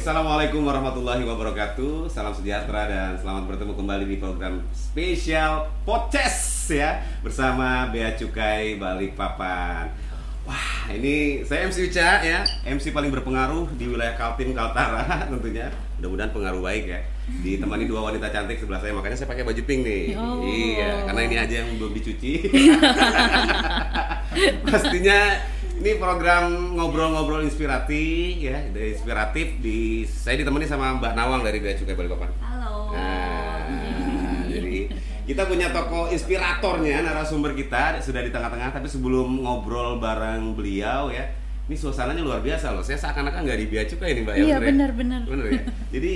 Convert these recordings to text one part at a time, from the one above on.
Assalamualaikum warahmatullahi wabarakatuh. Salam sejahtera dan selamat bertemu kembali di program spesial podcast ya bersama Bea Cukai Balikpapan. Wah, ini saya MC Uca ya, MC paling berpengaruh di wilayah Kaltim Kaltara tentunya. Mudah-mudahan pengaruh baik ya. Ditemani dua wanita cantik sebelah saya, makanya saya pakai baju pink nih. Oh. Iya, karena ini aja yang belum dicuci. Pastinya ini program ngobrol-ngobrol inspiratif ya, saya ditemani sama Mbak Nawang dari Bea Cukai Balikpapan. Halo. Nah, jadi kita punya tokoh inspiratornya, narasumber kita sudah di tengah-tengah. Tapi sebelum ngobrol bareng beliau ya, ini suasananya luar biasa loh. Saya seakan-akan nggak di Bea Cukai nih Mbak. Iya, benar ya. Jadi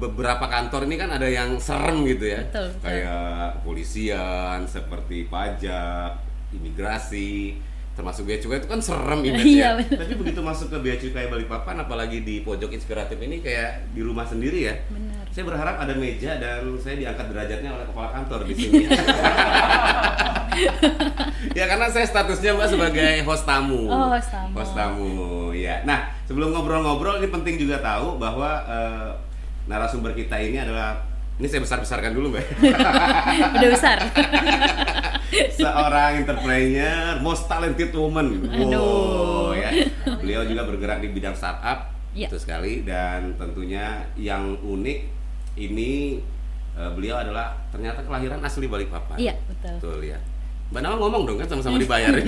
beberapa kantor ini kan ada yang serem gitu ya. Betul. Kayak kepolisian, seperti pajak, imigrasi, termasuk Bea Cukai itu kan serem image-nya. Iya, Tapi begitu masuk ke Bea Cukai Balikpapan, apalagi di pojok inspiratif ini kayak di rumah sendiri ya. Benar. Saya berharap ada meja dan saya diangkat derajatnya oleh kepala kantor di sini. Ya karena saya statusnya Mbak sebagai host tamu. Oh, host tamu. Host tamu, ya. Nah, sebelum ngobrol-ngobrol ini penting juga tahu bahwa narasumber kita ini adalah, ini saya besar-besarkan dulu Mbak. Udah besar. Seorang entrepreneur, most talented woman. Wow, ya. Beliau juga bergerak di bidang startup, Ya. itu sekali. Dan tentunya yang unik ini beliau adalah ternyata kelahiran asli Balikpapan. Iya, betul. Betul ya. Mbak Nawang ngomong dong kan sama-sama dibayar. Aduh,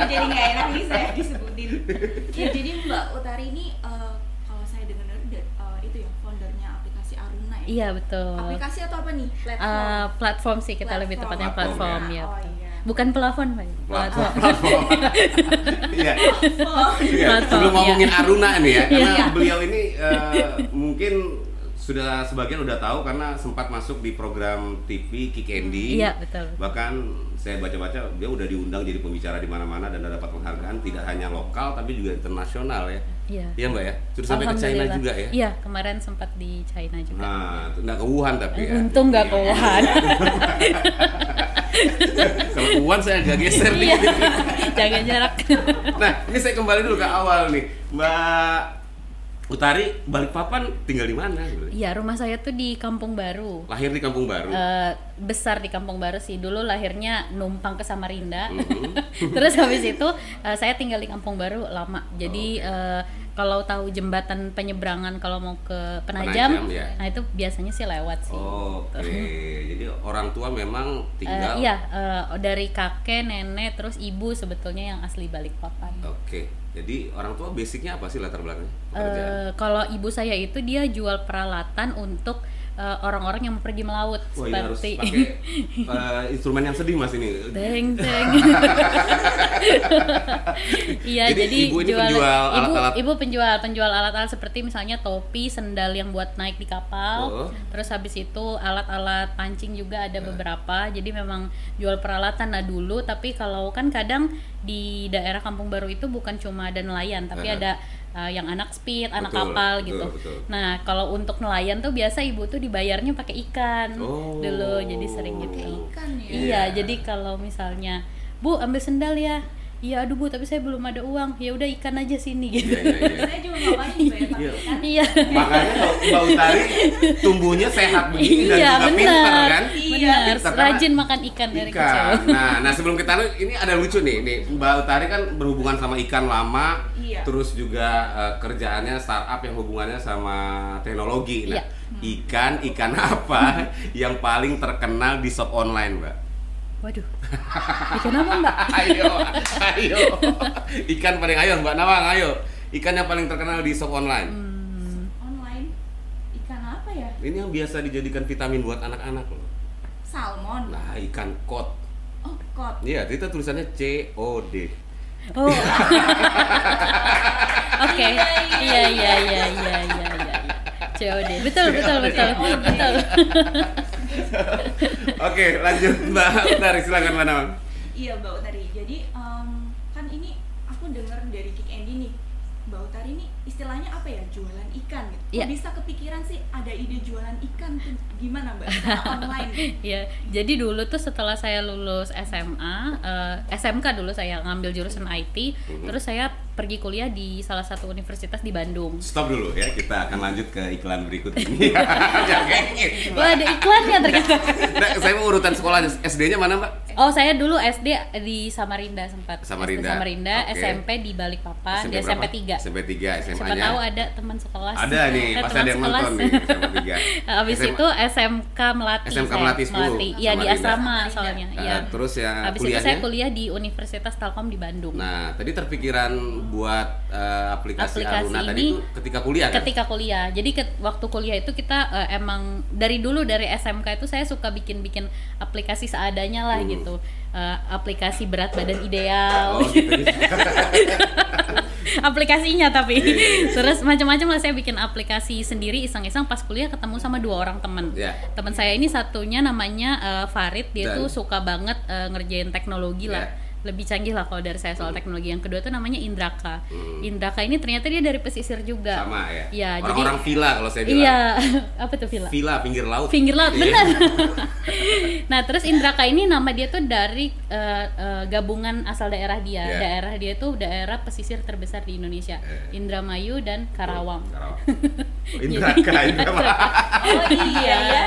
jadi nggak enak nih saya disebutin. Ya, jadi Mbak Utari ini kalau saya dengar itu ya foundernya aplikasi Aruna ya. Iya, betul. Aplikasi atau apa nih? Platform. Platform sih, kita lebih tepatnya platform Platform, ya. Oh, betul. iya. Bukan pelafon, Pak. Platform. Iya. Oh, Iya, Platform, sebelum ngomongin iya. Aruna nih ya, karena Iya. beliau ini mungkin sudah sebagian udah tahu karena sempat masuk di program TV Kick Andy. Iya, betul. Bahkan saya baca-baca dia udah diundang jadi pembicara di mana-mana dan dapat penghargaan tidak hanya lokal tapi juga internasional ya. Iya. Iya Mbak ya. Sudah sampai ke China Alhamdulillah. juga ya. Iya, kemarin sempat di China juga. Nah, nggak ke Wuhan tapi ya. Untung nggak ke Iya. Wuhan. Kalau ke Wuhan saya agak geser nih. Iya. Jaga jarak. Nah, ini saya kembali dulu ke awal nih. Mbak Utari, Balikpapan tinggal di mana? Iya, rumah saya tuh di Kampung Baru. Lahir di Kampung Baru. Besar di Kampung Baru sih. Dulu lahirnya numpang ke Samarinda. Mhm. Terus habis itu saya tinggal di Kampung Baru lama. Jadi kalau tahu jembatan penyeberangan kalau mau ke Penajam, Ya. nah itu biasanya sih lewat sih. Oke, jadi orang tua memang tinggal. Iya, dari kakek, nenek, terus ibu sebetulnya yang asli Balikpapan. Oke, jadi orang tua basicnya apa sih latar belakangnya? Pekerjaan? Kalau ibu saya itu dia jual peralatan untuk orang-orang yang mau pergi melaut. Wah, ini harus seperti pakai instrumen yang sedih mas ini. Deng deng. Iya, Jadi jadi ibu ini penjual alat-alat. Ibu penjual alat-alat seperti misalnya topi, sendal yang buat naik di kapal. Oh. Terus habis itu alat-alat pancing juga ada beberapa. Jadi memang jual peralatan. Nah dulu, tapi kalau kan kadang di daerah Kampung Baru itu bukan cuma ada nelayan, tapi ada yang anak speed, anak Betul, kapal betul, gitu. betul. Nah kalau untuk nelayan tuh biasa ibu tuh dibayarnya pakai ikan dulu, jadi sering gitu. ikan ya. Iya, jadi kalau misalnya Bu ambil sendal ya, iya aduh Bu tapi saya belum ada uang, ya udah ikan aja sini gitu. Iya. Saya juga ngapain bayar pakai ikan. Iya. Makanya kalau Mbak Utari tumbuhnya sehat begini dan Iya juga pintar benar, kan? benar. Pintar, karena Rajin makan ikan dari kecil. Ikan. Nah sebelum kita ini ada lucu nih Mbak Utari kan berhubungan sama ikan lama, Iya. terus juga kerjaannya startup yang hubungannya sama teknologi. Nah, Iya. ikan apa yang paling terkenal di shop online, Mbak? Waduh, ikan apa Mbak? ayo. Ikan paling ayo Mbak Nawang, ayo. Ikan yang paling terkenal di shop online. Online ikan apa ya? Ini yang biasa dijadikan vitamin buat anak-anak loh. Salmon. Nah, ikan kod. Oh, kod. Iya, itu tulisannya COD. Oh. Oke. Iya. COD. Betul. Oke, lanjut Mbak Utari, silakan Mbak Nawang. Iya Mbak Utari. Jadi kan ini aku dengar dari Kick Andy nih. Mbak Utari ini istilahnya apa ya, jualan ikan gitu. Kok bisa kepikiran sih ada ide jualan ikan tuh gimana Mbak? Online. Iya, jadi dulu tuh setelah saya lulus SMA, SMK dulu saya ngambil jurusan IT, terus saya pergi kuliah di salah satu universitas di Bandung. Stop dulu ya, kita akan lanjut ke iklan berikut ini. Jangan kayak gitu. Wah, ada iklannya ternyata. Nah, saya mau urutan sekolahnya, SD-nya mana Mbak? Oh, saya dulu SD di Samarinda sempat. Samarinda. SD Samarinda, Okay. SMP di Balikpapan, di SMP 3. SMP 3, SMA-nya. Siapa tahu ada teman sekelas. Ada nih, pasti ada yang nonton nih, SMP 3. Habis itu SMK Melati. SMK Melati 10. Iya, di asrama soalnya. Iya. Terus ya habis kuliahnya? itu saya kuliah di Universitas Telkom di Bandung. Nah, tadi terpikiran buat aplikasi Aruna ini tadi itu ketika kuliah kan? Ketika kuliah. Jadi waktu kuliah itu kita emang dari dulu dari SMK itu saya suka bikin-bikin aplikasi seadanya lah gitu. Aplikasi berat badan ideal. Oh, gitu. Aplikasinya tapi terus macam-macam lah, saya bikin aplikasi sendiri iseng-iseng pas kuliah ketemu sama 2 orang teman. Teman saya ini satunya namanya Farid, dia tuh suka banget ngerjain teknologi lah. Lebih canggih lah kalau dari saya soal teknologi. Yang kedua tuh namanya Indraka. Indraka ini ternyata dia dari pesisir juga. Sama ya. Ya, orang-orang villa kalau saya bilang. Iya, apa tuh villa? Villa pinggir laut. Pinggir laut, benar. Nah, terus Indraka ini nama dia tuh dari gabungan asal daerah dia. Daerah dia tuh daerah pesisir terbesar di Indonesia. Indramayu dan Karawang. Indraka. Oh iya ya.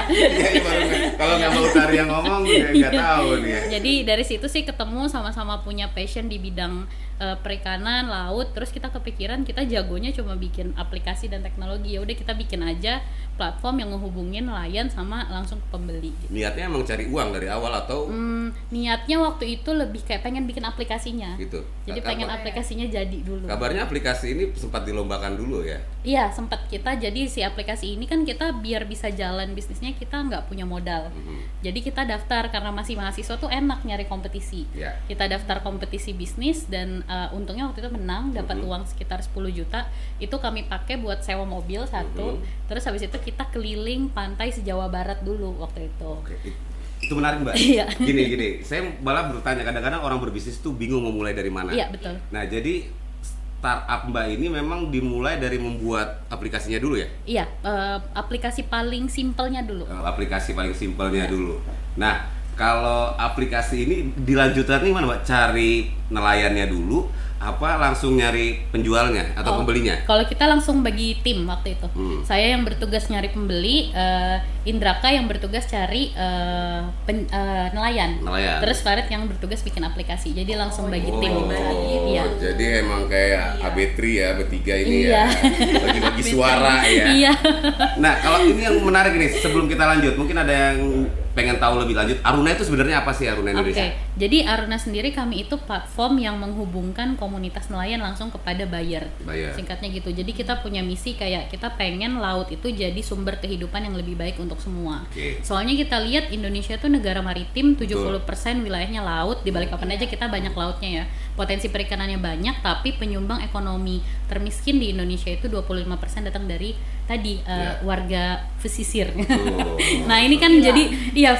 Kalau nggak mau Utari yang ngomong, nggak tahu nih ya. Jadi dari situ sih ketemu sama-sama punya passion di bidang perikanan, laut, terus kita kepikiran kita jagonya cuma bikin aplikasi dan teknologi. Ya udah kita bikin aja platform yang ngehubungin nelayan sama langsung ke pembeli. Gitu. Niatnya emang cari uang dari awal atau? Niatnya waktu itu lebih kayak pengen bikin aplikasinya. Gitu. Jadi pengen aplikasinya jadi dulu. Kabarnya aplikasi ini sempat dilombakan dulu ya? Iya, sempat kita. Jadi si aplikasi ini kan kita biar bisa jalan bisnisnya kita nggak punya modal. Jadi kita daftar karena masih mahasiswa tuh enak nyari kompetisi. Kita daftar kompetisi bisnis dan untungnya waktu itu menang, dapat uang sekitar 10 juta. Itu kami pakai buat sewa mobil satu. Terus habis itu kita keliling pantai se-Jawa Barat dulu waktu itu. Oke. Itu menarik Mbak. Gini, saya malah bertanya, kadang-kadang orang berbisnis tuh bingung mau mulai dari mana. Iya, betul. Nah, jadi startup Mbak ini memang dimulai dari membuat aplikasinya dulu ya? Iya, aplikasi paling simpelnya dulu. Aplikasi paling simpelnya dulu. Nah, kalau aplikasi ini dilanjutkan nih mana Mbak? Cari nelayannya dulu, apa langsung nyari penjualnya atau pembelinya? Kalau kita langsung bagi tim waktu itu. Saya yang bertugas nyari pembeli, Indraka yang bertugas cari nelayan. Terus Farid yang bertugas bikin aplikasi. Jadi langsung bagi tim. Iya. Jadi emang kayak AB3 ya, bertiga ini ya. Bagi-bagi suara ya. Iya. Nah, kalau ini yang menarik nih, sebelum kita lanjut, mungkin ada yang pengen tahu lebih lanjut. Aruna itu sebenarnya apa sih Aruna Indonesia? Jadi Aruna sendiri kami itu platform yang menghubungkan komunitas nelayan langsung kepada buyer. Singkatnya gitu. Jadi kita punya misi kayak kita pengen laut itu jadi sumber kehidupan yang lebih baik untuk semua. Soalnya kita lihat Indonesia tuh negara maritim, 70% wilayahnya laut. Di Balikpapan aja kita banyak lautnya ya. Potensi perikanannya banyak, tapi penyumbang ekonomi termiskin di Indonesia itu 25% datang dari tadi warga pesisir. Nah, ini kan jadi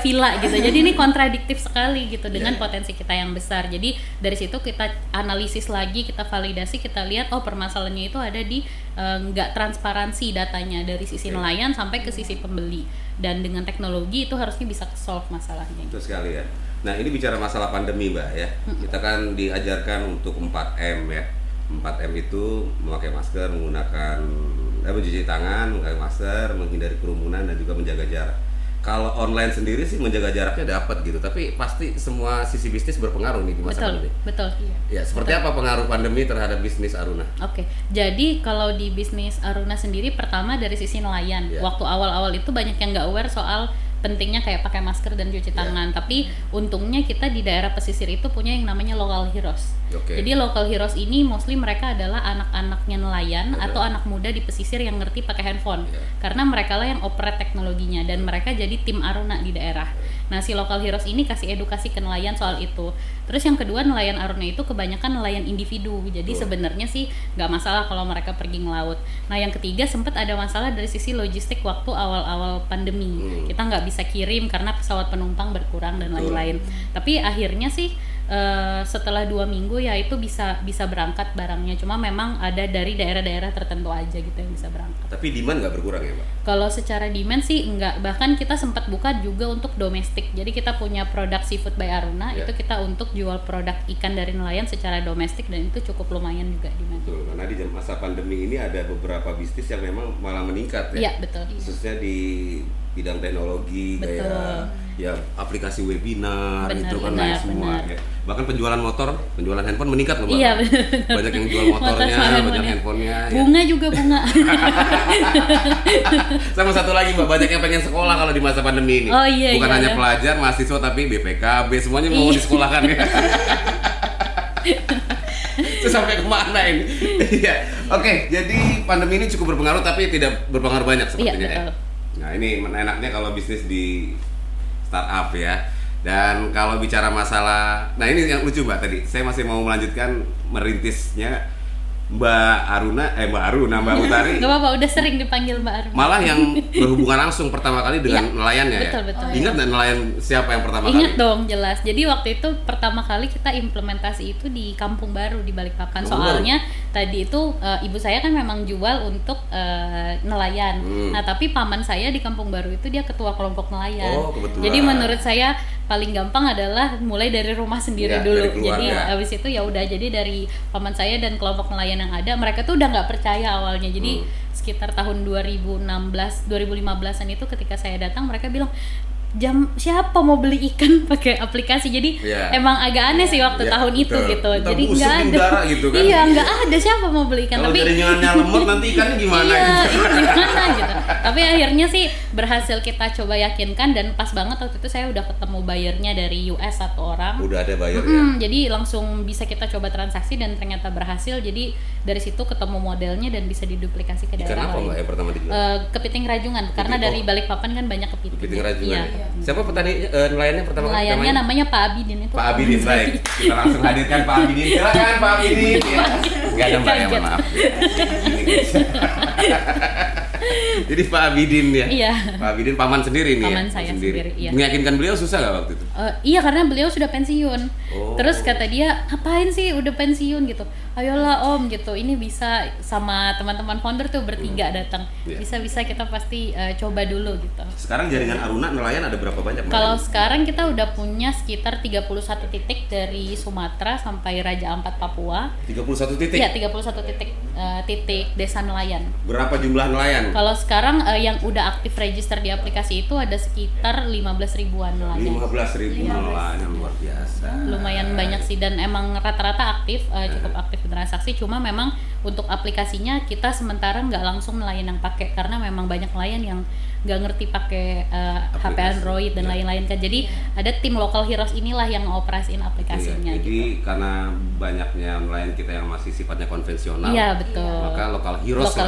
villa gitu. Jadi ini kontradiktif sekali gitu dengan potensi kita yang besar. Jadi dari situ kita analisis lagi, kita validasi, kita lihat permasalahannya itu ada di nggak transparansi datanya dari sisi nelayan sampai ke sisi pembeli. Dan dengan teknologi itu harusnya bisa solve masalahnya. Betul sekali ya. Nah, ini bicara masalah pandemi Mbak ya. Kita kan diajarkan untuk 4M ya. 4M itu memakai masker, menggunakan mencuci tangan, memakai masker, menghindari kerumunan dan juga menjaga jarak. Kalau online sendiri sih menjaga jaraknya dapat gitu, tapi pasti semua sisi bisnis berpengaruh nih di masa pandemi. Betul. Ya, seperti apa pengaruh pandemi terhadap bisnis Aruna? Jadi kalau di bisnis Aruna sendiri pertama dari sisi nelayan. Waktu awal-awal itu banyak yang nggak aware soal pentingnya kayak pakai masker dan cuci tangan. Tapi untungnya kita di daerah pesisir itu punya yang namanya local heroes. Jadi local heroes ini mostly mereka adalah anak-anaknya nelayan atau anak muda di pesisir yang ngerti pakai handphone. Karena mereka lah yang operate teknologinya dan mereka jadi tim Aruna di daerah. Nah, si local heroes ini kasih edukasi ke nelayan soal itu. Terus yang kedua, nelayan Aruna itu kebanyakan nelayan individu. Jadi sebenarnya sih nggak masalah kalau mereka pergi ngelaut. Nah, yang ketiga sempat ada masalah dari sisi logistik waktu awal-awal pandemi. Kita nggak bisa kirim karena pesawat penumpang berkurang dan lain-lain. Tapi akhirnya sih setelah 2 minggu ya itu bisa berangkat barangnya. Cuma memang ada dari daerah-daerah tertentu aja gitu yang bisa berangkat. Tapi demand nggak berkurang ya, Mbak? Kalau secara demand sih enggak, bahkan kita sempat buka juga untuk domestik. Jadi kita punya produk Seafood by Aruna, itu kita untuk jual produk ikan dari nelayan secara domestik dan itu cukup lumayan juga demand. Betul, karena di masa pandemi ini ada beberapa bisnis yang memang malah meningkat ya. Iya, betul. Khususnya di bidang teknologi kayak ya aplikasi webinar itu kan naik semua ya. Bahkan penjualan handphone meningkat loh, Mbak. Iya, banyak yang jual motornya, banyak handphonenya. Bunga juga bunga. Sama satu lagi, Mbak, banyak yang pengen sekolah kalau di masa pandemi ini. Oh, iya, bukan iya, hanya pelajar, mahasiswa tapi BPKB semuanya mau disekolahkan ya. Itu sampai kemana ini? Iya. Oke, jadi pandemi ini cukup berpengaruh tapi tidak berpengaruh banyak sepertinya ya. Nah, ini enaknya kalau bisnis di startup ya. Dan kalau bicara masalah, nah ini yang lucu Mbak tadi. Saya masih mau melanjutkan merintisnya Mbak Utari. Gak apa-apa, udah sering dipanggil Mbak Aruna. Malah yang berhubungan langsung pertama kali dengan nelayannya ya. Betul. Ingat nggak nelayan siapa yang pertama kali? Ingat dong, jelas. Jadi waktu itu pertama kali kita implementasi itu di Kampung Baru di Balikpapan. Soalnya tadi itu ibu saya kan memang jual untuk nelayan. Nah, tapi paman saya di Kampung Baru itu dia ketua kelompok nelayan. Oh, kebetulan. Jadi menurut saya paling gampang adalah mulai dari rumah sendiri dulu. Jadi habis itu ya udah, jadi dari paman saya dan kelompok nelayan yang ada, mereka tuh udah nggak percaya awalnya. Jadi sekitar tahun 2015-an itu ketika saya datang, mereka bilang, siapa mau beli ikan pakai aplikasi. Jadi emang agak aneh sih waktu tahun itu gitu. Jadi nggak ada gitu kan. Iya, nggak ada siapa mau beli ikan. Kalau tapi jaringannya lemot nanti ikannya gimana gimana gitu. Tapi akhirnya sih berhasil kita coba yakinkan, dan pas banget waktu itu saya udah ketemu buyernya dari US satu orang. Udah ada buyernya. Jadi langsung bisa kita coba transaksi dan ternyata berhasil. Jadi dari situ ketemu modelnya dan bisa diduplikasi ke daerah lain. Ikan apa Mbak yang pertama dijual? Kepiting rajungan, karena dari Balikpapan kan banyak kepiting. Kepiting rajungan. Iya. Siapa petani nelayannya pertama kali? Nelayannya namanya Pak Abidin itu. Pak Abidin, baik. Kita langsung hadirkan Pak Abidin. Silakan Pak Abidin. Enggak ada Mbak ya, maaf. Jadi Pak Abidin ya. Iya. Pak Abidin paman sendiri nih. Paman saya sendiri, iya. Meyakinkan beliau susah nggak waktu itu? Iya, karena beliau sudah pensiun. Terus kata dia, ngapain sih udah pensiun gitu? Ayolah Om gitu. Ini bisa sama teman-teman founder tuh bertiga datang. Bisa kita pasti coba dulu gitu. Sekarang jaringan Aruna nelayan ada berapa banyak? Kalau sekarang kita udah punya sekitar 31 titik dari Sumatera sampai Raja Ampat Papua. 31 titik? Iya, 31 titik desa nelayan. Berapa jumlah nelayan? Kalau sekarang yang udah aktif register di aplikasi itu ada sekitar 15 ribuan nelayan. 15.000 nelayan, luar biasa. Lumayan banyak sih, dan emang rata-rata aktif, cukup aktif transaksi. Cuma memang untuk aplikasinya kita sementara nggak langsung nelayan yang pakai, karena memang banyak nelayan yang nggak ngerti pakai HP Android dan lain-lain kan. Jadi ada tim Local Heroes inilah yang ngoperasiin aplikasinya. Jadi karena banyaknya nelayan kita yang masih sifatnya konvensional. Iya, betul. Maka Local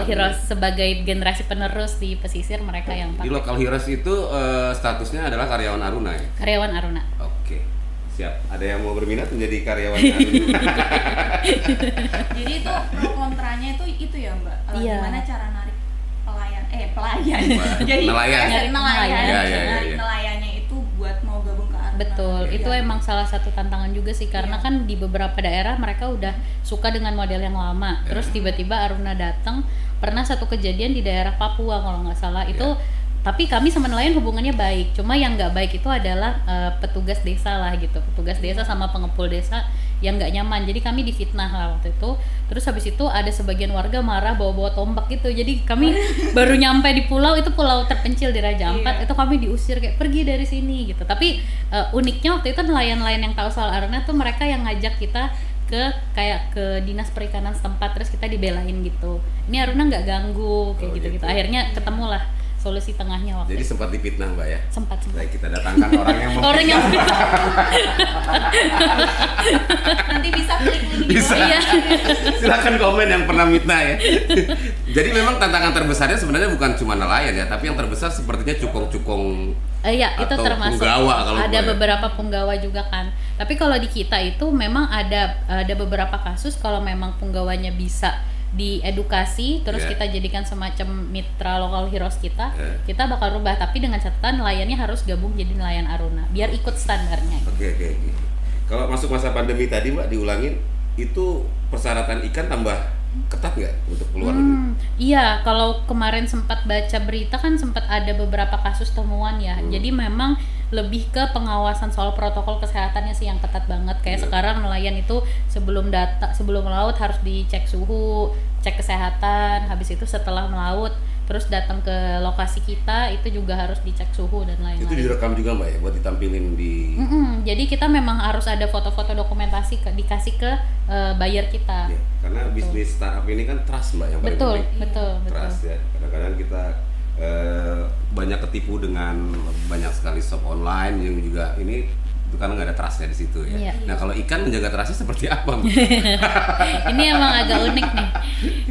Heroes sebagai generasi penerus di pesisir, mereka yang pakai. Di Local Heroes itu statusnya adalah karyawan Aruna ya? Karyawan Aruna. Oke. Siap. Ada yang mau berminat menjadi karyawan Aruna? Jadi itu pro kontranya itu ya Mbak. Gimana cara narik pelayan. Jadi nelayan. Narik nelayannya itu buat mau gabung ke Aruna. Betul. Itu emang salah satu tantangan juga sih, karena kan di beberapa daerah mereka udah suka dengan model yang lama. Terus tiba-tiba Aruna datang. Pernah satu kejadian di daerah Papua kalau nggak salah itu. Tapi kami sama nelayan hubungannya baik, cuma yang nggak baik itu adalah petugas desa lah gitu, petugas desa sama pengepul desa yang nggak nyaman. Jadi kami difitnah lah waktu itu. Terus habis itu ada sebagian warga marah bawa-bawa tombak gitu. Jadi kami baru nyampe di pulau, itu pulau terpencil di Raja Ampat, itu kami diusir kayak pergi dari sini gitu. Tapi uniknya waktu itu nelayan-nelayan yang tahu soal Aruna tuh mereka yang ngajak kita ke dinas perikanan setempat, terus kita dibelain gitu. Ini Aruna nggak ganggu kayak gitu-gitu. Akhirnya ketemulah solusi tengahnya waktu. Jadi sempat dipitnah Mbak ya? Sempat. Baik, kita datangkan orang yang mau. Orang yang nanti bisa klik link di Bisa. bawah. Iya. Silakan komen yang pernah mitnah ya. Jadi memang tantangan terbesarnya sebenarnya bukan cuma nelayan ya, tapi yang terbesar sepertinya cukong-cukong. Iya, itu atau termasuk. punggawa kalau ada gue. beberapa punggawa juga kan. Tapi kalau di kita itu memang ada beberapa kasus kalau memang punggawanya bisa diedukasi, terus kita jadikan semacam mitra Local Heroes kita bakal rubah, tapi dengan catatan nelayannya harus gabung jadi nelayan Aruna biar ikut standarnya. Oke. Kalau masuk masa pandemi tadi Mbak diulangin, itu persyaratan ikan tambah ketat nggak untuk keluar negeri? Iya, kalau kemarin sempat baca berita kan sempat ada beberapa kasus temuan ya. Jadi memang lebih ke pengawasan soal protokol kesehatannya sih yang ketat banget. Kayak sekarang nelayan itu sebelum melaut harus dicek suhu, cek kesehatan. Habis itu setelah melaut terus datang ke lokasi kita itu juga harus dicek suhu dan lain-lain. Itu direkam juga Mbak ya buat ditampilin di. Jadi kita memang harus ada foto-foto dokumentasi dikasih ke buyer kita. Ya, karena bisnis startup ini kan trust Mbak yang paling penting. Betul. Trust ya. Kadang-kadang kita banyak ketipu dengan banyak sekali shop online yang juga ini itu karena nggak ada trustnya di situ ya. Iya. Nah kalau ikan menjaga trustnya seperti apa Mbak? Ini emang agak unik nih.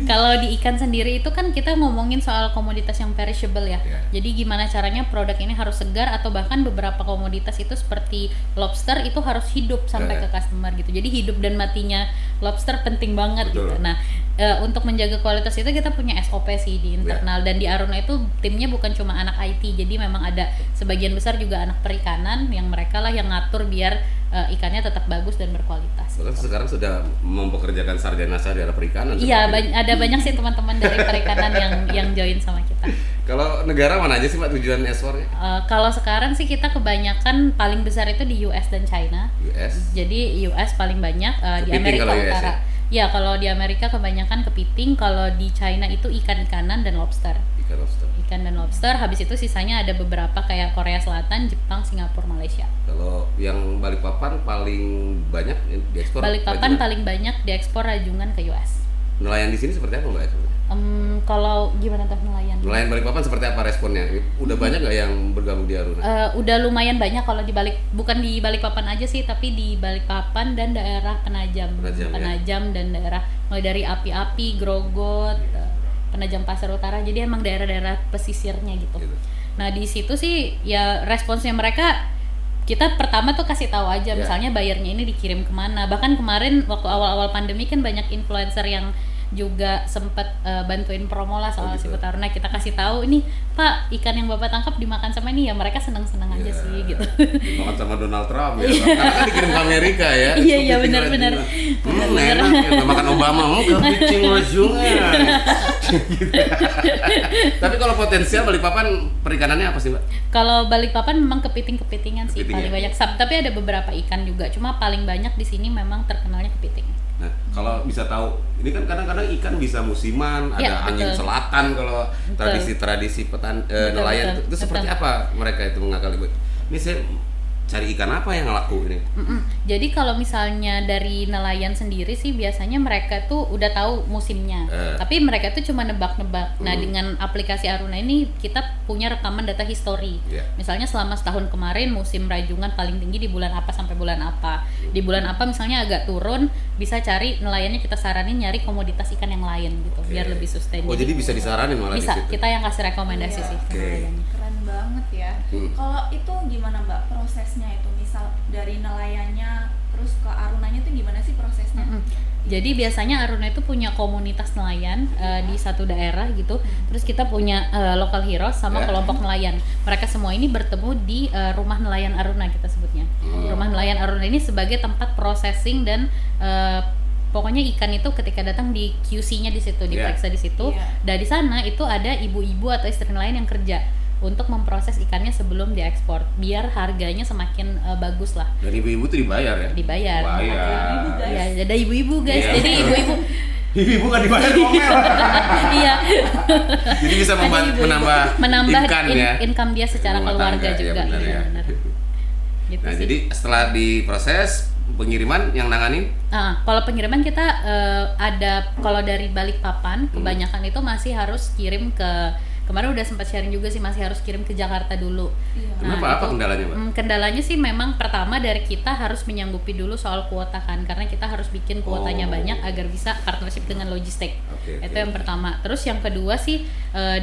Kalau di ikan sendiri itu kan kita ngomongin soal komoditas yang perishable ya. Jadi gimana caranya produk ini harus segar atau bahkan beberapa komoditas itu seperti lobster itu harus hidup sampai ke customer gitu. Jadi hidup dan matinya lobster penting banget gitu. Nah untuk menjaga kualitas itu kita punya SOP sih di internal dan di Aruna itu timnya bukan cuma anak IT. Jadi memang ada sebagian besar juga anak perikanan yang mereka lah yang ngatur biar ikannya tetap bagus dan berkualitas. Gitu. Sekarang sudah mempekerjakan sarjana perikanan. Iya, ada banyak sih teman-teman dari perikanan yang join sama kita. Kalau negara mana aja sih Mbak tujuan ekspornya? Kalau sekarang sih kita kebanyakan paling besar itu di US dan China. US. Jadi US paling banyak di Amerika Utara. Ya, kalau di Amerika kebanyakan kepiting, kalau di China itu ikan-ikanan dan lobster. Ikan dan lobster, habis itu sisanya ada beberapa kayak Korea Selatan, Jepang, Singapura, Malaysia. Kalau yang Balikpapan paling banyak diekspor? Balikpapan paling banyak diekspor rajungan ke US. Nelayan di sini seperti apa Mbak? Kalau gimana tuh nelayan? Nelayan Balikpapan seperti apa responnya? Udah banyak nggak yang bergabung di Aruna? Udah lumayan banyak kalau bukan di Balikpapan aja sih, tapi di Balikpapan dan daerah Penajam dan daerah mulai dari Api-Api, Grogot, Penajam Pasar Utara. Jadi emang daerah-daerah pesisirnya gitu. Nah di situ sih ya responsnya mereka, kita pertama tuh kasih tahu aja misalnya bayarnya ini dikirim kemana. Bahkan kemarin waktu awal-awal pandemi kan banyak influencer yang juga sempat bantuin promo lah soal seafood Aruna. Kita kasih tahu ini Pak, ikan yang Bapak tangkap dimakan sama ini ya, mereka senang-senang aja sih gitu. Dimakan sama Donald Trump ya. Karena kan dikirim ke Amerika ya. Iya benar-benar. Enak ya, makan Obama kepiting rajungan. Tapi kalau potensial Balikpapan perikanannya apa sih Mbak? Kalau Balikpapan memang kepiting-kepitingan sih paling banyak. Tapi ada beberapa ikan juga. Cuma paling banyak di sini memang terkenalnya kepiting. Nah, kalau bisa tahu, ini kan kadang-kadang ikan bisa musiman, ada angin selatan kalau tradisi-tradisi nelayan itu seperti apa mereka itu mengakali? Ini saya cari ikan apa yang laku ini? Jadi kalau misalnya dari nelayan sendiri sih biasanya mereka tuh udah tahu musimnya, tapi mereka tuh cuma nebak-nebak. Nah dengan aplikasi Aruna ini kita punya rekaman data histori. Misalnya selama setahun kemarin musim rajungan paling tinggi di bulan apa sampai bulan apa. Di bulan apa misalnya agak turun, bisa cari nelayannya, kita saranin nyari komoditas ikan yang lain gitu, biar lebih sustain. Oh jadi bisa disaranin malah bisa, di situ? kita yang kasih rekomendasi sih ke nelayannya. Keren banget ya. Kalau itu gimana Mbak prosesnya itu, misal dari nelayannya terus ke Arunanya itu gimana sih prosesnya? Jadi biasanya Aruna itu punya komunitas nelayan di satu daerah gitu. Terus kita punya local heroes sama kelompok nelayan. Mereka semua ini bertemu di rumah nelayan Aruna kita sebutnya. Rumah nelayan Aruna ini sebagai tempat processing dan pokoknya ikan itu ketika datang di QC-nya di situ, diperiksa di situ. Dan di sana itu ada ibu-ibu atau istri nelayan yang kerja untuk memproses ikannya sebelum diekspor, biar harganya semakin bagus lah. Dan ibu-ibu tuh dibayar ya? Dibayar. Ya, ada ibu-ibu guys. Jadi ibu-ibu nggak dibayar ngomel. Iya. Jadi bisa menambah income dia secara keluarga juga. Ya, benar. Gitu Nah sih. jadi setelah diproses, pengiriman yang nanganin? Kalau pengiriman kita ada, kalau dari Balikpapan kebanyakan itu masih harus kirim ke, kemarin udah sempat sharing juga sih, masih harus kirim ke Jakarta dulu. Kenapa? Apa kendalanya Mbak? Kendalanya sih memang pertama dari kita harus menyanggupi dulu soal kuota kan, karena kita harus bikin kuotanya banyak agar bisa partnership dengan logistik. Itu yang pertama. Terus yang kedua sih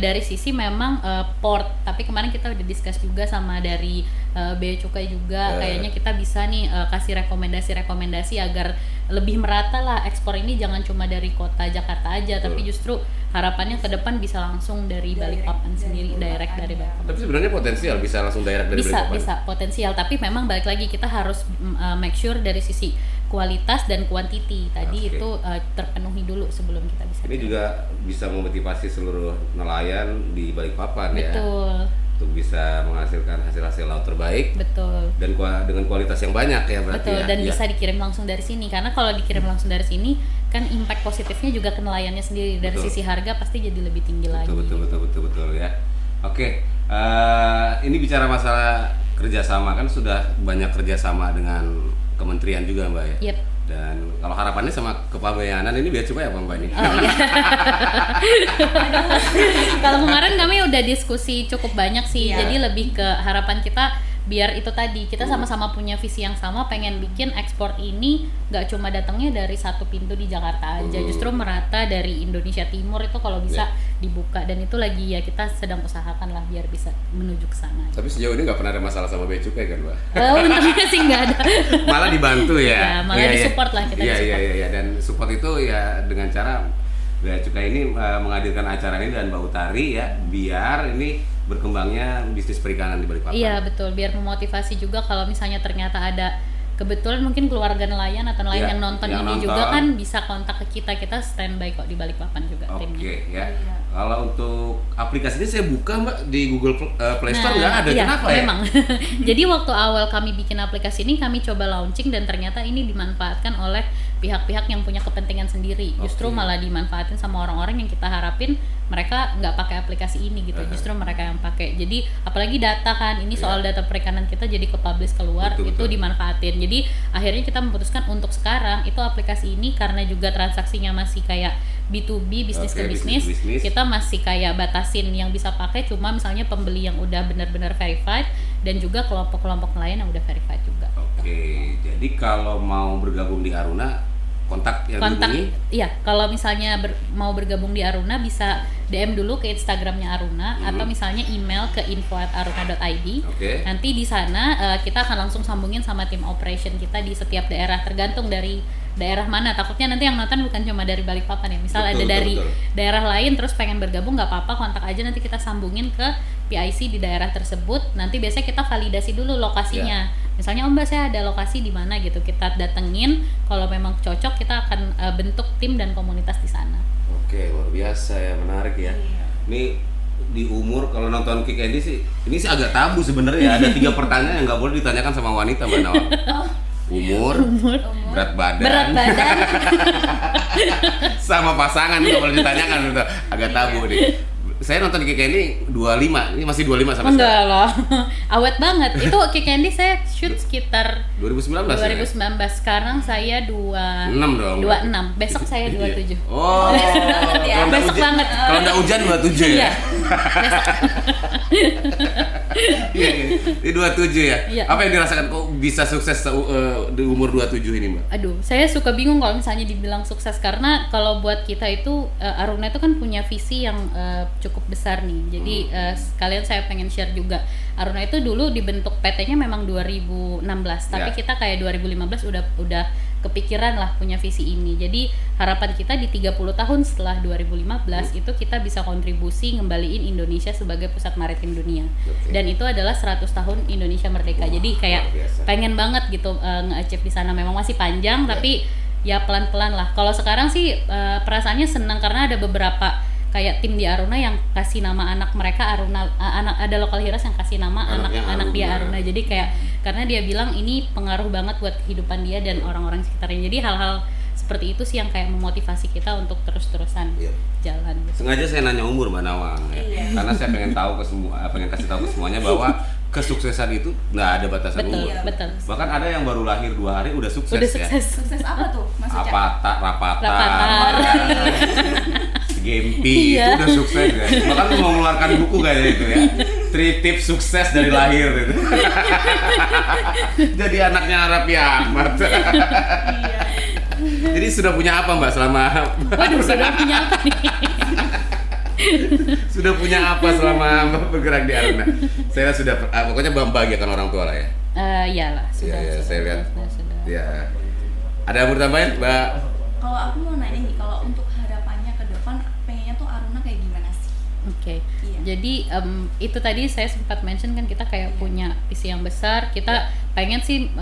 dari sisi memang port, tapi kemarin kita udah discuss juga sama dari Bea Cukai juga, kayaknya kita bisa nih kasih rekomendasi agar lebih merata lah ekspor ini, jangan cuma dari kota Jakarta aja, tapi justru harapannya ke depan bisa langsung dari Balikpapan sendiri, direct dari Balikpapan. Tapi sebenarnya potensial bisa langsung direct dari Balikpapan. Bisa potensial, tapi memang balik lagi kita harus make sure dari sisi kualitas dan kuantiti tadi itu terpenuhi dulu sebelum kita bisa. Ini juga bisa memotivasi seluruh nelayan di Balikpapan ya. Betul. Untuk bisa menghasilkan hasil laut terbaik. Betul. Dan dengan kualitas yang banyak ya berarti. Betul, ya. dan bisa dikirim langsung dari sini, karena kalau dikirim langsung dari sini kan impact positifnya juga ke nelayannya sendiri. Dari sisi harga pasti jadi lebih tinggi lagi. Betul ya. Oke, ini bicara masalah kerjasama, kan sudah banyak kerjasama dengan kementerian juga Mbak ya. Yep. Dan kalau harapannya sama kepabeanan ini Bea Cukai apa Mbak ini? Oh, iya. Kalau kemarin kami udah diskusi cukup banyak sih, jadi lebih ke harapan kita biar itu tadi kita sama-sama punya visi yang sama, pengen bikin ekspor ini nggak cuma datangnya dari satu pintu di Jakarta aja, justru merata dari Indonesia Timur itu kalau bisa dibuka, dan itu lagi ya kita sedang usahakan lah biar bisa menuju ke sana. Tapi sejauh ini nggak pernah ada masalah sama Bea Cukai kan Mbak? Untungnya sih nggak ada. Malah dibantu ya. Malah disupport lah kita. Iya, dan support itu ya dengan cara Bea Cukai ini menghadirkan acara ini dan Mbak Utari ya, biar ini berkembangnya bisnis perikanan di Balikpapan. Iya betul, biar memotivasi juga kalau misalnya ternyata ada kebetulan mungkin keluarga nelayan atau nelayan yang nonton ini juga kan bisa kontak ke kita standby kok di Balikpapan juga timnya. Oke ya. Kalau untuk aplikasinya saya buka Mbak di Google Play Store nggak ada, kenapa ya? Memang. Jadi waktu awal kami bikin aplikasi ini kami coba launching dan ternyata ini dimanfaatkan oleh pihak-pihak yang punya kepentingan sendiri. Justru malah dimanfaatin sama orang-orang yang kita harapin mereka nggak pakai aplikasi ini gitu. Justru mereka yang pakai. Jadi apalagi data kan, ini soal data perikanan kita jadi ke-publish keluar, itu dimanfaatin. Jadi akhirnya kita memutuskan untuk sekarang itu aplikasi ini karena juga transaksinya masih kayak B2B, bisnis ke bisnis, kita masih kayak batasin yang bisa pakai cuma misalnya pembeli yang udah benar-benar verified dan juga kelompok-kelompok nelayan yang udah verified juga. Oke, jadi kalau mau bergabung di Aruna kontak dihubungi? Iya, kalau misalnya mau bergabung di Aruna bisa DM dulu ke Instagramnya Aruna atau misalnya email ke info@aruna.id. Nanti di sana kita akan langsung sambungin sama tim operation kita di setiap daerah, tergantung dari daerah mana. Takutnya nanti yang nonton bukan cuma dari Balikpapan ya, misal ada dari daerah lain terus pengen bergabung, nggak apa-apa, kontak aja, nanti kita sambungin ke PIC di daerah tersebut. Nanti biasanya kita validasi dulu lokasinya. Misalnya Mbak saya ada lokasi di mana gitu, kita datengin, kalau memang cocok kita akan bentuk tim dan komunitas di sana. Oke, luar biasa ya, menarik ya. Ini di umur kalau nonton Kick Andy sih, ini sih agak tabu sebenarnya. Ada 3 pertanyaan yang nggak boleh ditanyakan sama wanita Mbak Nawang. Umur, berat badan, sama pasangan nggak boleh ditanyakan, udah agak tabu nih. Saya nonton Kick Andy 25, ini masih 25 sampai sekarang. Enggak lah, awet banget. Itu Kick Andy saya shoot sekitar 2019 ya? Sekarang saya 26 dong. 26, besok saya 27. Oh, besok banget. Kalau nggak hujan 27 ya? Iya, ini 27 ya? Iya. Apa yang dirasakan kok bisa sukses di umur 27 ini Mbak? Aduh, saya suka bingung kalau misalnya dibilang sukses, karena kalau buat kita itu Aruna itu kan punya visi yang cukup besar nih. Jadi sekalian saya pengen share juga. Aruna itu dulu dibentuk PT-nya memang 2016, tapi kita kayak 2015 udah kepikiran lah punya visi ini. Jadi harapan kita di 30 tahun setelah 2015 itu kita bisa kontribusi ngembaliin Indonesia sebagai pusat maritim dunia. Dan itu adalah 100 tahun Indonesia merdeka. Jadi kayak pengen banget gitu nge-achieve di sana. Memang masih panjang tapi ya pelan-pelan lah. Kalau sekarang sih perasaannya senang karena ada beberapa kayak tim di Aruna yang kasih nama anak mereka Aruna, ada lokal heroes yang kasih nama anak dia Aruna. Jadi kayak karena dia bilang ini pengaruh banget buat kehidupan dia dan orang-orang sekitarnya. Jadi hal-hal seperti itu sih yang kayak memotivasi kita untuk terus-terusan jalan gitu. Sengaja saya nanya umur Mbak Nawang ya. Karena saya pengen kasih tahu ke semuanya bahwa kesuksesan itu nggak ada batasan umur. Betul. Bahkan ada yang baru lahir 2 hari udah sukses ya. Sukses apa tuh Mas Uca? Rapatar. Gempi itu udah sukses ya. Bahkan mau mengeluarkan buku kayaknya itu ya. 3 tips sukses dari lahir itu. Jadi anaknya Raffi Ahmad. Jadi sudah punya apa Mbak selama? Waduh, sudah punya apa nih? Sudah punya apa selama bergerak di Aruna? Saya sudah pokoknya membahagiakan orang tua lah ya. Iyalah, sudah. Iya, saya lihat. Ya. Ada yang mau tambahin, Mbak? Kalau aku mau nanya nih, kalau untuk harapannya ke depan pengennya tuh Aruna Oke. Iya. Jadi itu tadi saya sempat mention kan kita kayak punya visi yang besar. Kita pengen sih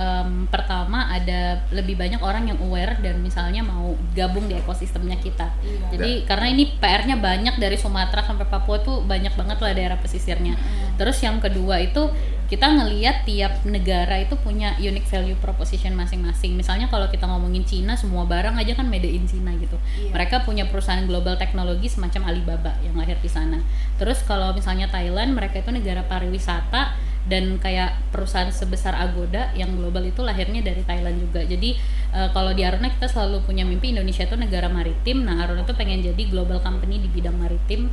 pertama ada lebih banyak orang yang aware dan misalnya mau gabung di ekosistemnya kita. Iya. Jadi karena ini PR-nya banyak dari Sumatera sampai Papua tuh banyak banget lah daerah pesisirnya. Terus yang kedua itu kita ngelihat tiap negara itu punya unique value proposition masing-masing. Misalnya kalau kita ngomongin Cina, semua barang aja kan made in Cina gitu. Iya. Mereka punya perusahaan global teknologi semacam Alibaba yang lahir di sana. Terus kalau misalnya Thailand, mereka itu negara pariwisata dan kayak perusahaan sebesar Agoda yang global itu lahirnya dari Thailand juga. Jadi kalau di Aruna kita selalu punya mimpi Indonesia itu negara maritim. Nah, Aruna tuh pengen jadi global company di bidang maritim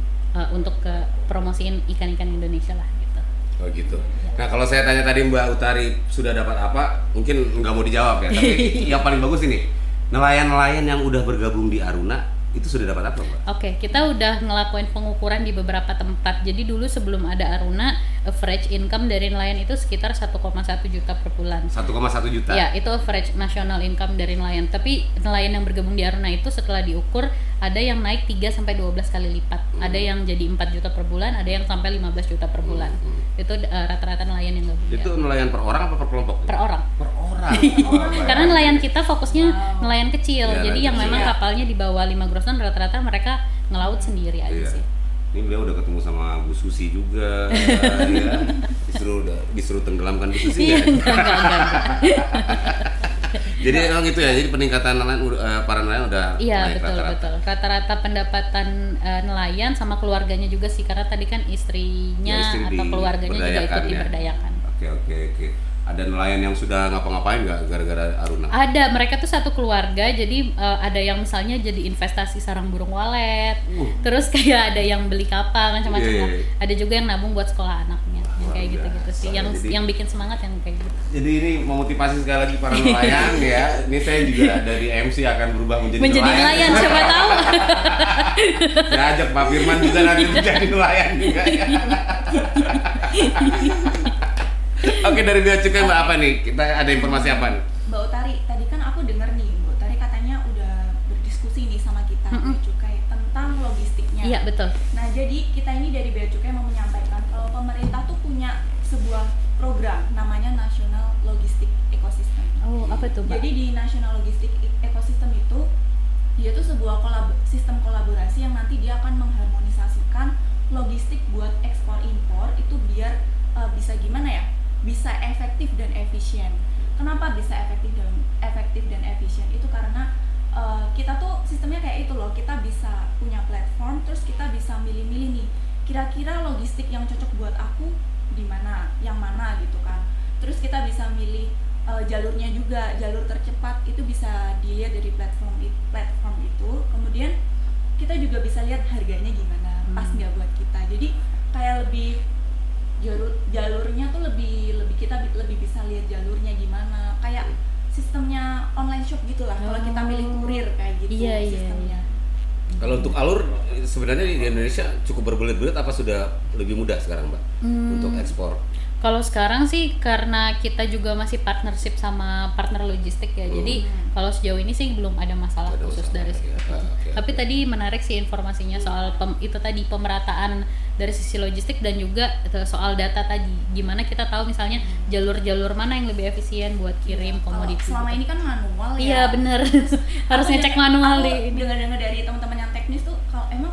untuk ke promosiin ikan-ikan Indonesia lah gitu. Oh gitu. Nah kalau saya tanya tadi Mbak Utari sudah dapat apa, mungkin nggak mau dijawab ya. Tapi yang paling bagus ini, nelayan-nelayan yang udah bergabung di Aruna itu sudah dapat apa, Mbak? Oke, kita udah ngelakuin pengukuran di beberapa tempat. Jadi dulu sebelum ada Aruna, average income dari nelayan itu sekitar 1,1 juta per bulan. 1,1 juta? Ya, itu average national income dari nelayan. Tapi nelayan yang bergabung di Aruna itu setelah diukur, ada yang naik 3-12 kali lipat. Ada yang jadi 4 juta per bulan, ada yang sampai 15 juta per bulan. Itu rata-rata nelayan yang gabung. Itu nelayan per orang apa per kelompok? Per orang. Per orang? Karena nelayan kita fokusnya nelayan kecil. Ya, jadi yang kecil. memang kapalnya di bawah 5 gross ton rata-rata mereka ngelaut sendiri aja sih. Ini beliau udah ketemu sama Bu Susi juga, ya. Disuruh tenggelamkan Bu Susi ya. Enggak. Jadi emang itu ya, jadi peningkatan nelayan, para nelayan udah Iya, naik rata-rata. betul. Rata-rata pendapatan nelayan sama keluarganya juga sih, karena tadi kan istrinya Ya, istri atau keluarganya juga ikut diberdayakan. Oke. Ada nelayan yang sudah ngapa-ngapain nggak gara-gara Aruna? Ada, mereka tuh satu keluarga, jadi ada yang misalnya jadi investasi sarang burung walet, terus kayak ada yang beli kapal macam-macam lah. Ada juga yang nabung buat sekolah anaknya, yang kayak gitu-gitu sih, yang bikin semangat yang kayak gitu. Jadi ini memotivasi sekali lagi para nelayan ya. Ini saya juga dari MC akan berubah menjadi nelayan, siapa tahu. Saya ajak Pak Firman juga nanti menjadi nelayan juga ya. Oke, dari Bea Cukai Mbak apa nih? Kita ada informasi apa nih? Mbak Utari, tadi kan aku dengar nih, Mbak Utari katanya udah berdiskusi nih sama kita Bea Cukai tentang logistiknya. Iya, betul. Nah, jadi kita ini dari Bea Cukai mau menyampaikan kalau pemerintah tuh punya sebuah program namanya National Logistic Ecosystem. Oh, apa tuh, Mbak? Jadi di National Logistic Ecosystem itu dia tuh sebuah sistem kolaborasi yang nanti dia akan mengharmonisasikan logistik buat ekspor impor itu biar bisa gimana ya? Bisa efektif dan efisien. Kenapa bisa efektif dan efisien? Itu karena kita tuh sistemnya kayak itu loh. Kita bisa punya platform, terus kita bisa milih-milih nih. Kira-kira logistik yang cocok buat aku di mana, yang mana gitu kan. Terus kita bisa milih jalurnya juga, jalur tercepat itu bisa dilihat dari platform itu. Kemudian kita juga bisa lihat harganya gimana, pas nggak buat kita. Jadi kayak lebih jalurnya tuh lebih kita lebih bisa lihat jalurnya gimana, kayak sistemnya online shop gitulah. Kalau kita milih kurir kayak gitu sistemnya. Kalau untuk alur sebenarnya di Indonesia cukup berbelit-belit apa sudah lebih mudah sekarang Mbak untuk ekspor? Kalau sekarang sih karena kita juga masih partnership sama partner logistik ya, jadi kalau sejauh ini sih belum ada masalah khusus dari situ. Tapi tadi menarik sih informasinya soal itu tadi pemerataan dari sisi logistik dan juga soal data tadi. Gimana kita tahu misalnya jalur-jalur mana yang lebih efisien buat kirim komoditi. Selama ini kan manual ya. Iya bener, harus ngecek manual di ini. Dengar-dengar dari teman-teman yang teknis tuh,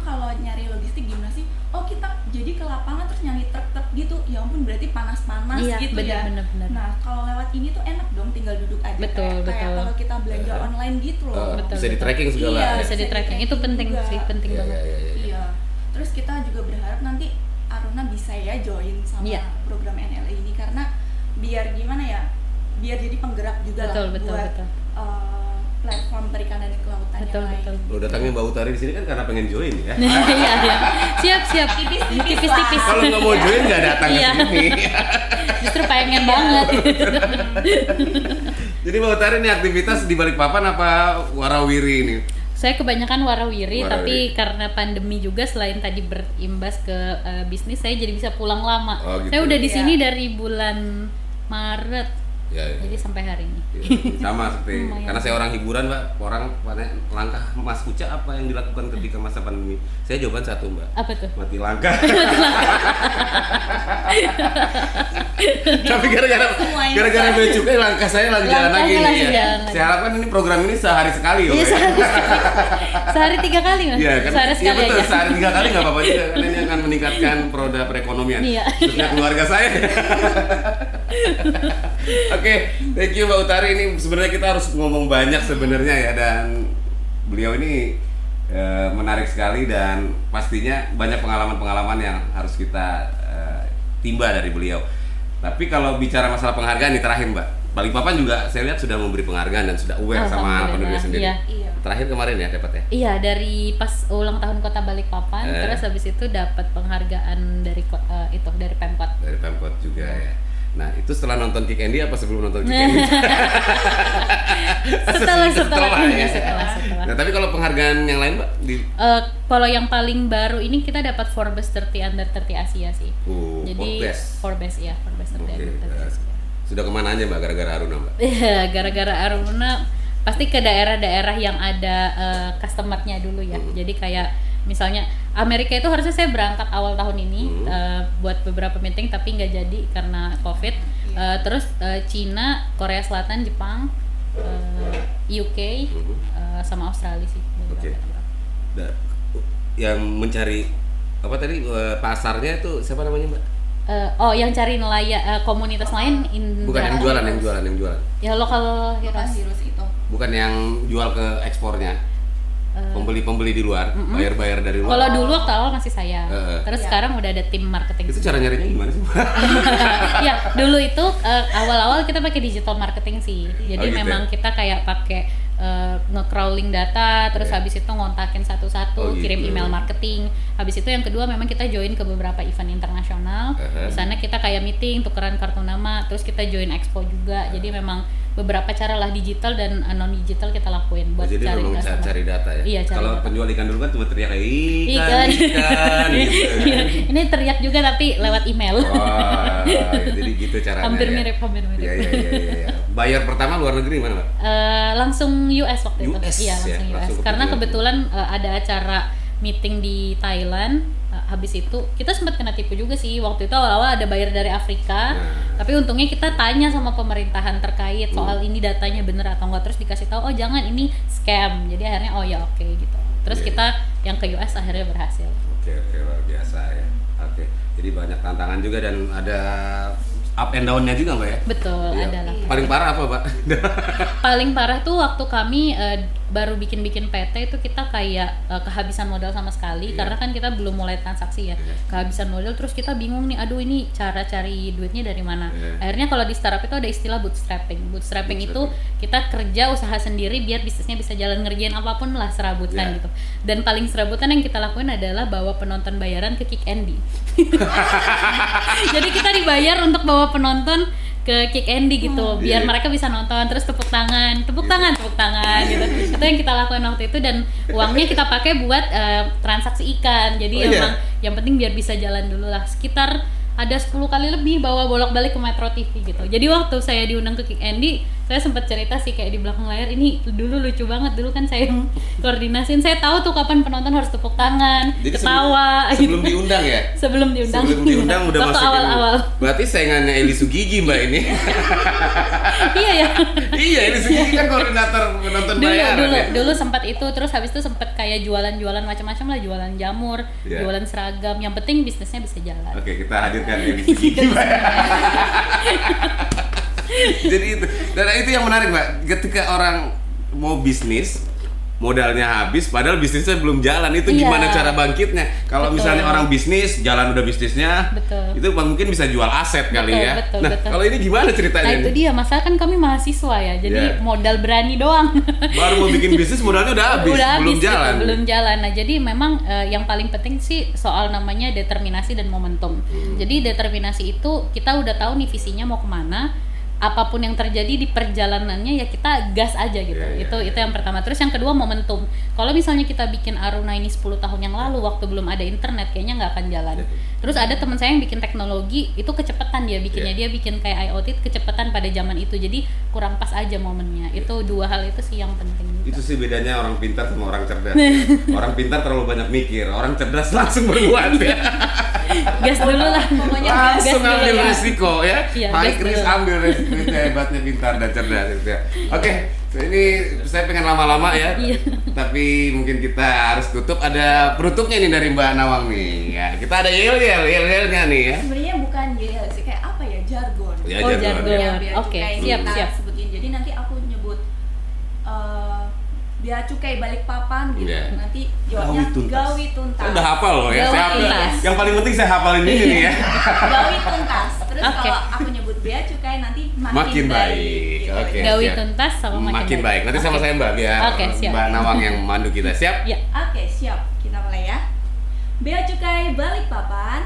kalau nyari logistik gimana sih? Oh kita jadi ke lapangan terus nyari truk-truk gitu. Ya ampun, berarti panas-panas gitu ya. Bener. Nah kalau lewat ini tuh enak dong, tinggal duduk aja. Betul. Kayak kalau kita belanja online gitu loh. Bisa di tracking segala. Iya, bisa di tracking. Itu penting juga. sih, penting banget. Iya. Terus kita juga berharap nanti Aruna bisa ya join sama program NLA ini, karena biar gimana ya, biar jadi penggerak juga buat platform perikanan dan kelautan yang lain. Lo datangnya Mbak Utari di sini kan karena pengen join ya? Iya. Siap. Tipis-tipis. Kalau nggak mau join nggak datang ke sini. Justru pengen banget. Jadi Mbak Utari ini aktivitas di Balikpapan apa warawiri ini? Saya kebanyakan warawiri, tapi karena pandemi juga selain tadi berimbas ke bisnis, saya jadi bisa pulang lama. Oh, gitu. Saya udah di sini dari bulan Maret. Ya, ya. Jadi sampai hari ini. Ya, sama seperti Lumayan. karena saya orang hiburan Mbak, orang langkah Mas Uca apa yang dilakukan ketika masa pandemi? Saya jawaban satu Mbak. Apa tuh? Mati langkah. Tapi gara-gara bea cukai langkah saya lagi jalan lagi. Langkahnya lagi Ya. jalan lagi. Saya harapkan ini program ini sehari sekali Iya, Mbak. sehari 3 kali Mas. Iya kan? Sehari Iya sekali betul, aja. sehari 3 kali nggak apa-apa juga karena ini akan meningkatkan roda perekonomian. Iya. Khususnya keluarga saya. Oke, thank you Mbak Utari. Ini sebenarnya kita harus ngomong banyak sebenarnya ya, dan beliau ini menarik sekali dan pastinya banyak pengalaman-pengalaman yang harus kita timba dari beliau. Tapi kalau bicara masalah penghargaan nih terakhir Mbak, Balikpapan juga saya lihat sudah memberi penghargaan dan sudah aware sama penduduknya sendiri. Iya. Iya. Terakhir kemarin ya dapat ya? Iya, dari pas ulang tahun Kota Balikpapan, terus habis itu dapat penghargaan dari dari Pemkot. Dari Pemkot juga ya. Nah, itu setelah nonton Kick Andy apa sebelum nonton Kick Andy? Setelah. Nah, tapi kalau penghargaan yang lain, Mbak? Kalau yang paling baru ini kita dapat Forbes 30 Under 30 Asia sih. Jadi Forbes 30 Under 30 Asia. Sudah kemana aja Mbak gara-gara Aruna Mbak? Iya, gara-gara Aruna pasti ke daerah-daerah yang ada customer-nya dulu ya. Jadi kayak misalnya Amerika itu harusnya saya berangkat awal tahun ini buat beberapa meeting tapi nggak jadi karena COVID. Terus Cina, Korea Selatan, Jepang, UK, sama Australia sih. Oke. Yang mencari apa tadi pasarnya itu siapa namanya Mbak? Yang cari nelayan komunitas lain bukan yang jualan. Ya lokal Heroes itu. Bukan yang jual ke ekspornya. Pembeli di luar, bayar dari luar. Kalau dulu waktu awal masih saya. Terus sekarang udah ada tim marketing. Itu cara nyarinya gimana sih? Ya, dulu itu awal-awal kita pakai digital marketing sih. Jadi gitu memang kita kayak pakai nge-crawling data, terus habis itu ngontakin satu-satu, kirim email marketing. Habis itu yang kedua memang kita join ke beberapa event internasional. Di sana kita kayak meeting, tukeran kartu nama, terus kita join expo juga. Jadi memang beberapa cara lah digital dan non digital kita lakuin buat jadi cari memang cari data ya. Iya, kalau penjual ikan dulu kan cuma teriak ikan gitu. Ini teriak juga tapi lewat email. Wah, jadi gitu caranya. Hampir ya. mirip. Iya. Bayar pertama luar negeri mana, Mbak? Langsung US waktu itu. US, Iya, langsung ya? US. Langsung Karena ke kebetulan ada acara meeting di Thailand. Habis itu kita sempat kena tipu juga sih. Waktu itu awal-awal ada buyer dari Afrika. Tapi untungnya kita tanya sama pemerintahan terkait soal ini datanya bener atau enggak, terus dikasih tahu oh jangan ini scam. Jadi akhirnya oh ya oke gitu. Terus kita yang ke US akhirnya berhasil. Oke, luar biasa ya. Oke. Jadi banyak tantangan juga dan ada up and down-nya juga Mbak ya? Betul, Iya. adalah. Paling parah apa Mbak? Paling parah tuh waktu kami baru bikin PT itu kita kayak kehabisan modal sama sekali. Karena kan kita belum mulai transaksi ya. Kehabisan modal terus kita bingung nih, aduh ini cara cari duitnya dari mana. Akhirnya kalau di startup itu ada istilah bootstrapping. Bootstrapping itu kita kerja usaha sendiri biar bisnisnya bisa jalan, ngerjain apapun lah serabutan gitu. Dan paling serabutan yang kita lakuin adalah bawa penonton bayaran ke Kick Andy. Jadi kita dibayar untuk bawa penonton ke Kick Andy gitu, biar mereka bisa nonton terus tepuk tangan gitu. Itu yang kita lakukan waktu itu dan uangnya kita pakai buat transaksi ikan. Jadi emang yang penting biar bisa jalan dulu lah. Sekitar ada 10 kali lebih bawa bolak-balik ke Metro TV gitu. Jadi waktu saya diundang ke Kick Andy, saya sempat cerita sih kayak di belakang layar, ini dulu lucu banget, dulu kan saya yang koordinasiin, saya tahu tuh kapan penonton harus tepuk tangan, jadi ketawa sebelum gitu. Diundang ya? Sebelum diundang udah waktu masukin awal-awal. Berarti saingannya Eli Sugigi Mbak ini. Iya ya. Iya, Eli Sugigi kan koordinator penonton bayaran ya? Dulu sempat itu, terus habis itu sempat kayak jualan macam-macam lah, jualan jamur, jualan seragam, yang penting bisnisnya bisa jalan. Oke, kita hadirkan Eli Sugigi Mbak. Jadi itu yang menarik Mbak, ketika orang mau bisnis modalnya habis padahal bisnisnya belum jalan, itu gimana cara bangkitnya? Kalau misalnya orang bisnis jalan udah bisnisnya, itu mungkin bisa jual aset kali ya. Betul. Kalau ini gimana ceritanya? Nah itu dia, masalah kan kami mahasiswa ya, jadi modal berani doang. Baru mau bikin bisnis modalnya udah habis, belum jalan. Nah jadi memang yang paling penting sih soal namanya determinasi dan momentum. Jadi determinasi itu kita udah tahu nih visinya mau kemana. Apapun yang terjadi di perjalanannya ya kita gas aja gitu. Itu yang pertama. Terus yang kedua momentum. Kalau misalnya kita bikin Aruna ini 10 tahun yang lalu waktu belum ada internet kayaknya nggak akan jalan. Terus ada teman saya yang bikin teknologi, itu kecepatan dia bikinnya, dia bikin kayak IoT kecepatan pada zaman itu, jadi kurang pas aja momennya. Itu dua hal itu sih yang penting juga. Itu sih bedanya orang pintar sama orang cerdas. Orang pintar terlalu banyak mikir, orang cerdas langsung berbuat ya. Gas dulu lah, pokoknya Langsung gas ambil dulu ya. resiko ya. Iya, High gas risk dulu. ambil resiko, itu hebatnya pintar dan cerdas gitu ya. Oke, ini saya pengen lama-lama ya. Iya. Tapi mungkin kita harus tutup. Ada penutupnya nih dari Mbak Nawang nih. Ya, kita ada yel-yelnya nih ya. Sebenarnya bukan yel sih, kayak apa ya, jargon. Ya, Oh, jargon. jargon. Ya, bea Oke, cukai siap, kita siap. sebutin. Jadi nanti aku nyebut bea cukai Balikpapan gitu. Iya. Nanti jawabnya Gawi tuntas. gawi tuntas. Saya udah hafal loh ya. Gawi Saya hafal. tuntas. Yang paling penting saya hafalin ini nih ya. Gawi tuntas. Terus Oke. kalau aku nyebut bea cukai nanti makin, Makin baik. gitu. Oke. Gawi siap. tuntas sama makin baik. Nanti sama Oke. saya Mbak biar Oke, siap. Mbak Nawang yang mandu kita. Siap? Ya. Oke, siap. Kita mulai ya. Bea cukai Balikpapan.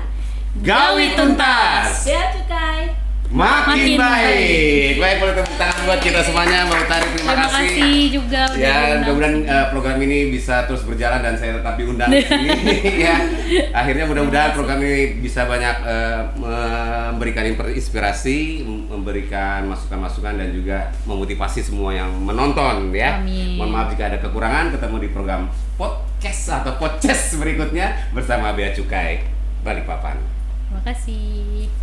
Gawi tuntas. Bea cukai. Makin Makin baik. Baik, boleh tepuk tangan buat kita semuanya. Mbak Utari, terima Terima kasih juga udah Ya, diundang. mudah-mudahan program ini bisa terus berjalan dan saya tetap diundang di sini ya. Akhirnya mudah-mudahan program ini bisa banyak memberikan inspirasi, memberikan masukan-masukan dan juga memotivasi semua yang menonton ya. Amin. Mohon maaf jika ada kekurangan. Ketemu di program podcast atau podcast berikutnya bersama Bea Cukai Balikpapan. Terima kasih.